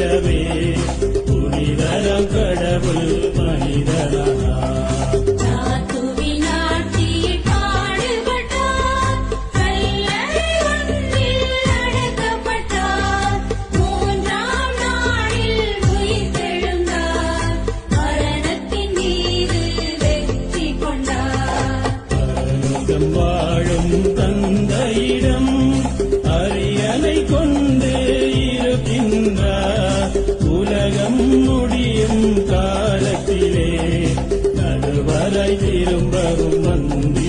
தந்திடவே புனிதரம் கடவுள் மனிதனானார். வாழும் தந்தையிடம் அரியணை கொண்டு இருக்கின்றார். உலகம் முடியும் காலத்திலே நடுவரை திரும்பவும் வந்தி